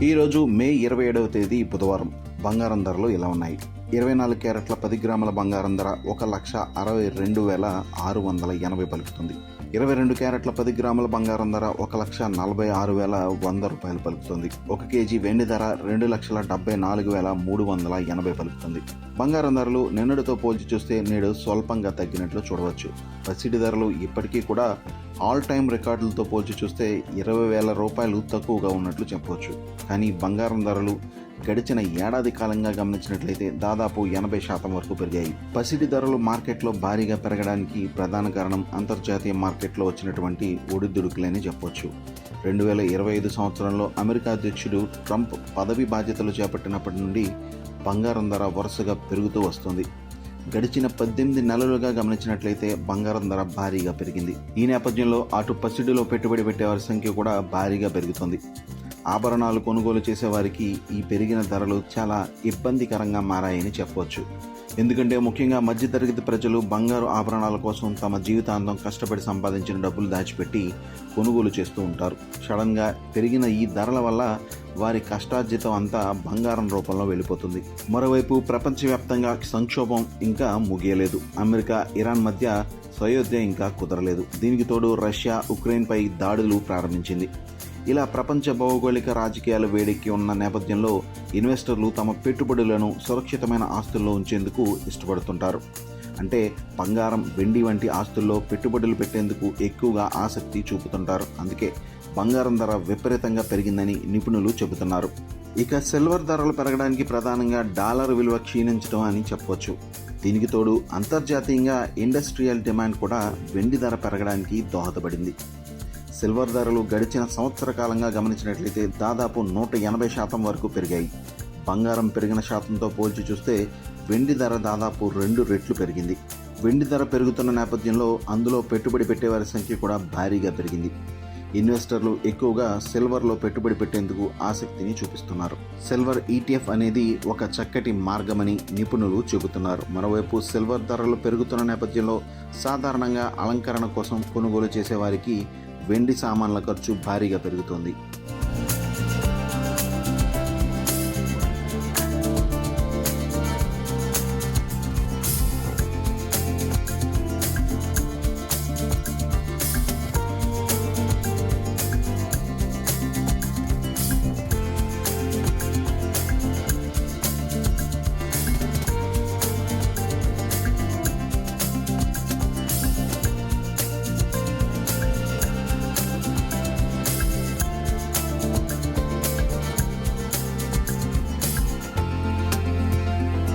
ఈరోజు మే 27వ తేదీ బుధవారం. బంగారం ధరలు ఇలా ఉన్నాయి. 24 క్యారెట్ల 10 గ్రాముల బంగారం ధర 1,62,680 పలుకుతుంది. 22 క్యారెట్ల 10 గ్రాముల బంగారం ధర 1,46,100 రూపాయలు పలుకుతుంది. 1 కేజీ వెండి ధర 2,74,380 పలుకుతుంది. బంగారం ధరలు నిన్నటితో పోల్చి చూస్తే నేడు స్వల్పంగా తగ్గినట్లు చూడవచ్చు. పసిడి ధరలు ఇప్పటికీ కూడా ఆల్ టైమ్ రికార్డులతో పోల్చి చూస్తే 20,000 రూపాయలు తక్కువగా ఉన్నట్లు చెప్పవచ్చు. కానీ బంగారం ధరలు గడిచిన ఏడాది కాలంగా గమనించినట్లయితే దాదాపు 80% వరకు పెరిగాయి. పసిడి ధరలు మార్కెట్లో భారీగా పెరగడానికి ప్రధాన కారణం అంతర్జాతీయ మార్కెట్లో వచ్చినటువంటి ఒడిదుడుకులని చెప్పవచ్చు. 2025 సంవత్సరంలో అమెరికా అధ్యక్షుడు ట్రంప్ పదవి బాధ్యతలు చేపట్టినప్పటి నుండి బంగారం ధర వరుసగా పెరుగుతూ వస్తుంది. గడిచిన 18 నెలలుగా గమనించినట్లయితే బంగారం ధర భారీగా పెరిగింది. ఈ నేపథ్యంలో అటు పసిడిలో పెట్టుబడి పెట్టేవారి సంఖ్య కూడా భారీగా పెరుగుతుంది. ఆభరణాలు కొనుగోలు చేసేవారికి ఈ పెరిగిన ధరలు చాలా ఇబ్బందికరంగా మారాయని చెప్పవచ్చు. ఎందుకంటే ముఖ్యంగా మధ్యతరగతి ప్రజలు బంగారు ఆభరణాల కోసం తమ జీవితాంతం కష్టపడి సంపాదించిన డబ్బులు దాచిపెట్టి కొనుగోలు చేస్తూ ఉంటారు. సడన్గా పెరిగిన ఈ ధరల వల్ల వారి కష్టార్జితం అంతా బంగారం రూపంలో వెళ్ళిపోతుంది. మరోవైపు ప్రపంచవ్యాప్తంగా సంక్షోభం ఇంకా ముగియలేదు. అమెరికా, ఇరాన్ మధ్య సయోధ్య ఇంకా కుదరలేదు. దీనికి తోడు రష్యా ఉక్రెయిన్పై దాడులు ప్రారంభించింది. ఇలా ప్రపంచ భౌగోళిక రాజకీయాలు వేడెక్కి ఉన్న నేపథ్యంలో ఇన్వెస్టర్లు తమ పెట్టుబడులను సురక్షితమైన ఆస్తుల్లో ఉంచేందుకు ఇష్టపడుతుంటారు. అంటే బంగారం, వెండి వంటి ఆస్తుల్లో పెట్టుబడులు పెట్టేందుకు ఎక్కువగా ఆసక్తి చూపుతుంటారు. అందుకే బంగారం ధర విపరీతంగా పెరిగిందని నిపుణులు చెబుతున్నారు. ఇక సిల్వర్ ధరలు పెరగడానికి ప్రధానంగా డాలర్ విలువ క్షీణించడం అని చెప్పవచ్చు. దీనికి తోడు అంతర్జాతీయంగా ఇండస్ట్రియల్ డిమాండ్ కూడా వెండి ధర పెరగడానికి దోహదపడింది. సిల్వర్ ధరలు గడిచిన సంవత్సర కాలంగా గమనించినట్లయితే దాదాపు 180% వరకు పెరిగాయి. బంగారం పెరిగిన శాతంతో పోల్చి చూస్తే వెండి ధర దాదాపు 2 రెట్లు పెరిగింది. వెండి ధర పెరుగుతున్న నేపథ్యంలో అందులో పెట్టుబడి పెట్టేవారి సంఖ్య కూడా భారీగా పెరిగింది. ఇన్వెస్టర్లు ఎక్కువగా సిల్వర్లో పెట్టుబడి పెట్టేందుకు ఆసక్తిని చూపిస్తున్నారు. సిల్వర్ ETF అనేది ఒక చక్కటి మార్గమని నిపుణులు చెబుతున్నారు. మరోవైపు సిల్వర్ ధరలు పెరుగుతున్న నేపథ్యంలో సాధారణంగా అలంకరణ కోసం కొనుగోలు చేసేవారికి వెండి సామాన్ల ఖర్చు భారీగా పెరుగుతోంది.